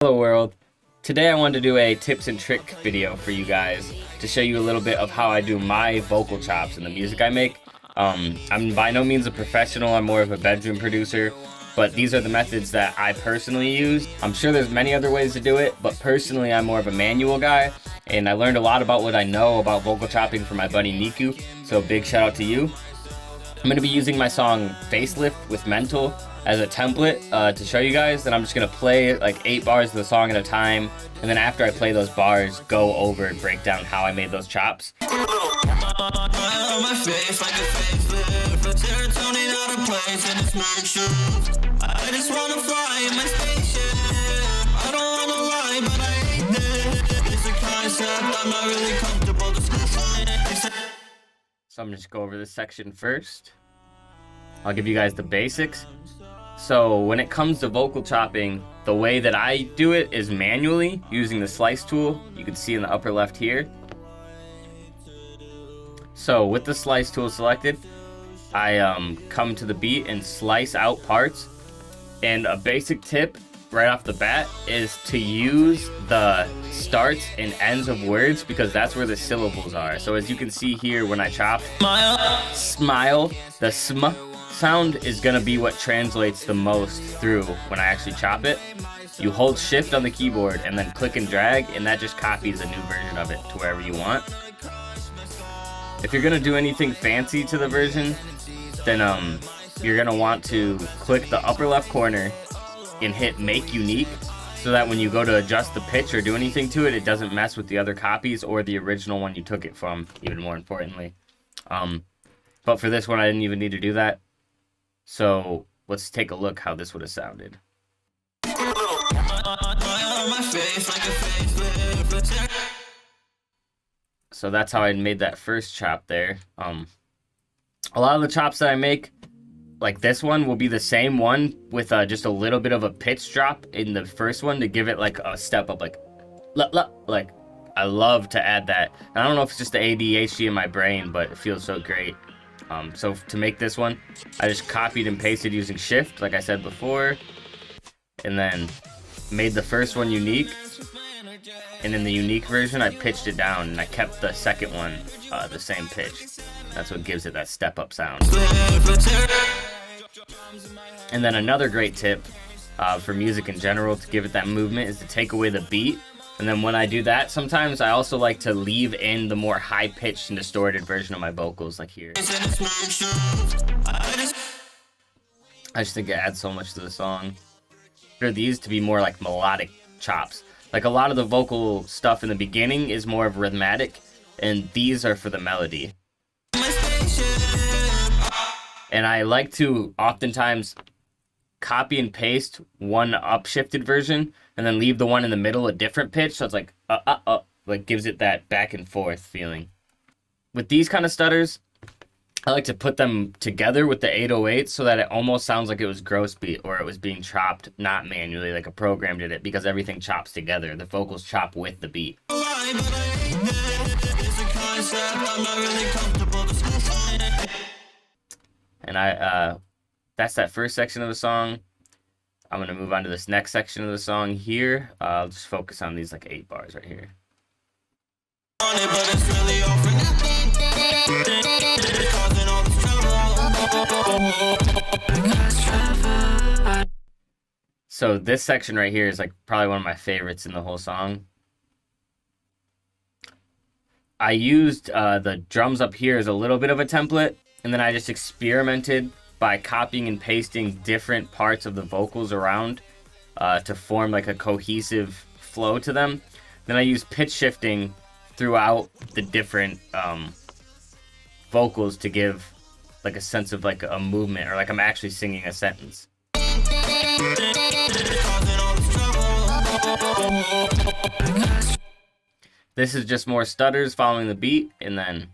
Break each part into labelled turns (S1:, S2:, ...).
S1: Hello world. Today I wanted to do a tips and trick video for you guys to show you a little bit of how I do my vocal chops in the music I make. I'm by no means a professional, I'm more of a bedroom producer, but these are the methods that I personally use. I'm sure there's many other ways to do it, but personally I'm more of a manual guy, and I learned a lot about what I know about vocal chopping from my buddy Niku, so big shout out to you. I'm going to be using my song Facelift with Mental as a template to show you guys. Then I'm just going to play like 8 bars of the song at a time, and then after I play those bars, go over and break down how I made those chops. So I'm just go over this section first. I'll give you guys the basics. So when it comes to vocal chopping, the way that I do it is manually using the slice tool. You can see in the upper left here. So with the slice tool selected, I come to the beat and slice out parts. And a basic tip right off the bat is to use the starts and ends of words, because that's where the syllables are. So as you can see here, when I chop smile, the sm sound is gonna be what translates the most through when I actually chop it. You hold shift on the keyboard and then click and drag, and that just copies a new version of it to wherever you want. If you're gonna do anything fancy to the version, then you're gonna want to click the upper left corner and hit make unique, so that when you go to adjust the pitch or do anything to it, it doesn't mess with the other copies or the original one you took it from, even more importantly. But for this one, I didn't even need to do that. So let's take a look how this would have sounded. So that's how I made that first chop there. A lot of the chops that I make, like this one, will be the same one with just a little bit of a pitch drop in the first one to give it like a step up, like I love to add that. And I don't know if it's just the ADHD in my brain, but it feels so great. So to make this one, I just copied and pasted using shift, like I said before, and then made the first one unique. And in the unique version, I pitched it down, and I kept the second one the same pitch. That's what gives it that step up sound. And then another great tip for music in general to give it that movement is to take away the beat. And then when I do that, sometimes I also like to leave in the more high-pitched and distorted version of my vocals, like here. I just think it adds so much to the song. For these to be more like melodic chops. Like a lot of the vocal stuff in the beginning is more of rhythmic, and these are for the melody. And I like to oftentimes copy and paste one upshifted version and then leave the one in the middle a different pitch, so it's like like gives it that back and forth feeling. With these kind of stutters, I like to put them together with the 808 so that it almost sounds like it was gross beat, or it was being chopped not manually like a program did it, because everything chops together. The vocals chop with the beat. And that's that first section of the song. I'm going to move on to this next section of the song here. I'll just focus on these like 8 bars right here. So this section right here is like probably one of my favorites in the whole song. I used the drums up here as a little bit of a template, and then I just experimented by copying and pasting different parts of the vocals around to form like a cohesive flow to them. Then I used pitch shifting throughout the different vocals to give like a sense of like a movement, or like I'm actually singing a sentence. This is just more stutters following the beat, and then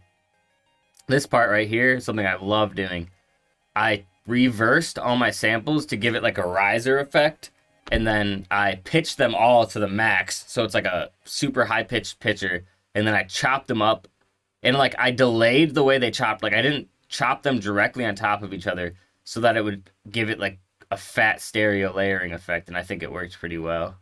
S1: this part right here is something I love doing. I reversed all my samples to give it like a riser effect, and then I pitched them all to the max, so it's like a super high-pitched pitcher, and then I chopped them up, and like I delayed the way they chopped. Like I didn't chop them directly on top of each other so that it would give it like a fat stereo layering effect, and I think it works pretty well.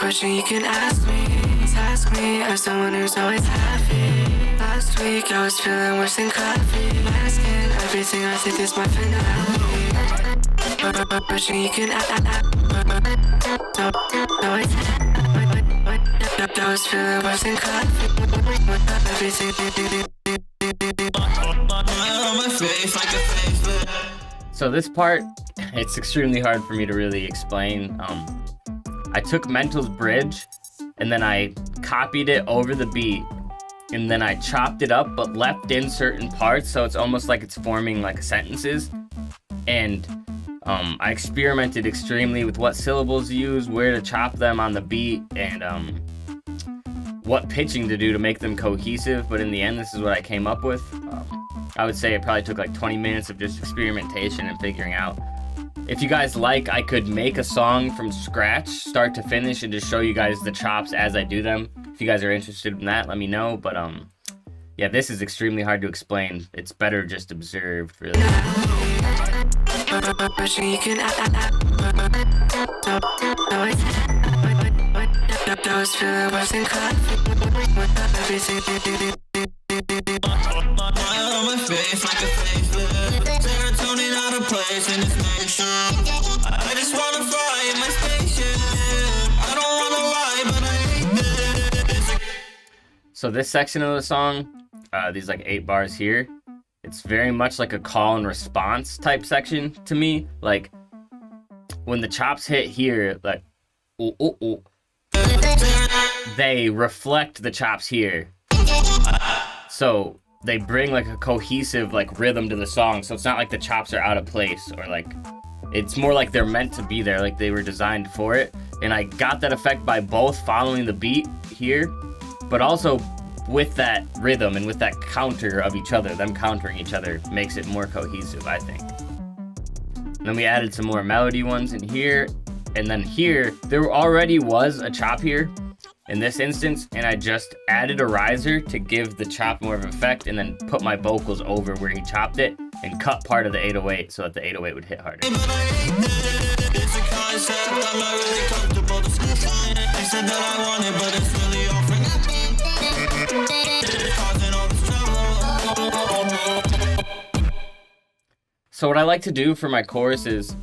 S2: Question you can ask me as someone who's always happy. Last week I was feeling worse than coffee. Asking everything I think is my finale. Question you can ask me. I was feeling worse than coffee. Everything.
S1: So this part, it's extremely hard for me to really explain. I took Mental's bridge and then I copied it over the beat and then I chopped it up but left in certain parts so it's almost like it's forming like sentences. And I experimented extremely with what syllables to use, where to chop them on the beat, and what pitching to do to make them cohesive. But in the end, this is what I came up with. I would say it probably took like 20 minutes of just experimentation and figuring out. If you guys like, I could make a song from scratch, start to finish, and just show you guys the chops as I do them. If you guys are interested in that, let me know. But yeah, this is extremely hard to explain. It's better just observed, really.
S2: I just wanna fly in my spaceship. I don't wanna lie, but I hate this.
S1: So this section of the song, these like 8 bars here, it's very much like a call and response type section to me. Like when the chops hit here, like ooh, ooh, ooh, they reflect the chops here. So they bring like a cohesive like rhythm to the song. So it's not like the chops are out of place, or like, it's more like they're meant to be there, like they were designed for it. And I got that effect by both following the beat here, but also with that rhythm and with that counter of each other, them countering each other, makes it more cohesive, I think. And then we added some more melody ones in here. And then here, there already was a chop here in this instance, and I just added a riser to give the chop more of an effect, and then put my vocals over where he chopped it and cut part of the 808 so that the 808 would hit harder. So what I like to do for my choruses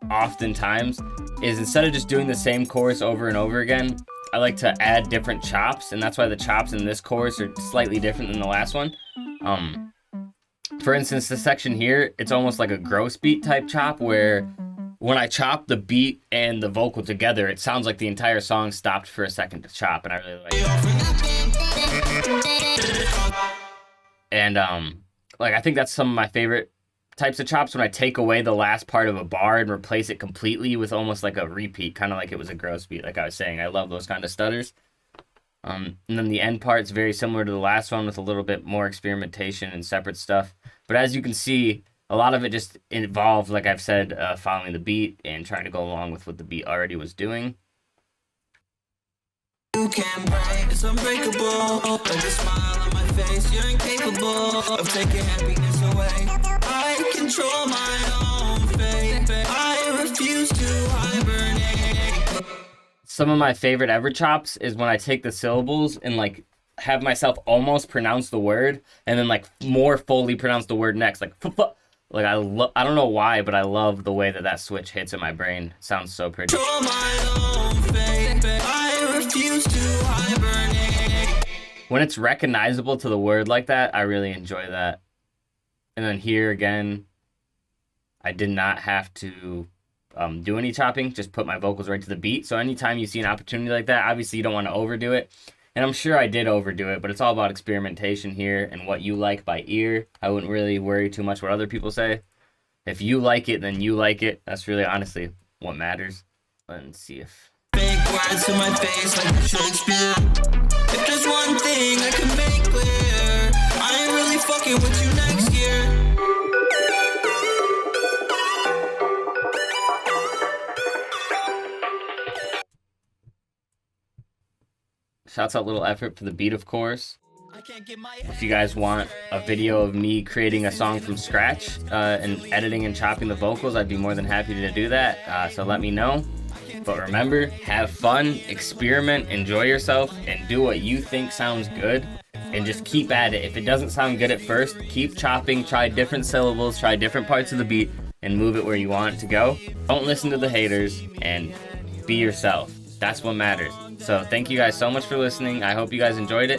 S1: oftentimes is, instead of just doing the same chorus over and over again, I like to add different chops, and that's why the chops in this chorus are slightly different than the last one. For instance, this section here, it's almost like a gross beat type chop, where when I chop the beat and the vocal together, it sounds like the entire song stopped for a second to chop, and I really like that. And like, I think that's some of my favorite types of chops, when I take away the last part of a bar and replace it completely with almost like a repeat, kind of like it was a gross beat, like I was saying. I love those kind of stutters. And then the end part's very similar to the last one, with a little bit more experimentation and separate stuff. But as you can see, a lot of it just involved, like I've said, following the beat and trying to go along with what the beat already was doing.
S2: You can't break, it's unbreakable. Like a smile on my face, you're incapable of taking happiness away. I control my own fate. I refuse to hibernate.
S1: Some of my favorite ever chops is when I take the syllables and like have myself almost pronounce the word, and then like more fully pronounce the word next. Like I don't know why, but I love the way that that switch hits in my brain. It sounds so pretty.
S2: Control my own fate. I refuse to hibernate.
S1: When it's recognizable to the word like that, I really enjoy that. And then here again, I did not have to do any chopping, just put my vocals right to the beat. So anytime you see an opportunity like that, obviously you don't want to overdo it. And I'm sure I did overdo it, but it's all about experimentation here and what you like by ear. I wouldn't really worry too much what other people say. If you like it, then you like it. That's really honestly what matters. Let's see if...
S2: Fake words to my face like Shakespeare. If there's one thing I can make clear, I ain't really fucking with you next year.
S1: Shouts out Little Effort for the beat, of course. If you guys want a video of me creating a song from scratch and editing and chopping the vocals, I'd be more than happy to do that. So let me know. But remember, have fun, experiment, enjoy yourself, and do what you think sounds good. And just keep at it. If it doesn't sound good at first, keep chopping, try different syllables, try different parts of the beat, and move it where you want it to go. Don't listen to the haters, and be yourself. That's what matters. So thank you guys so much for listening. I hope you guys enjoyed it.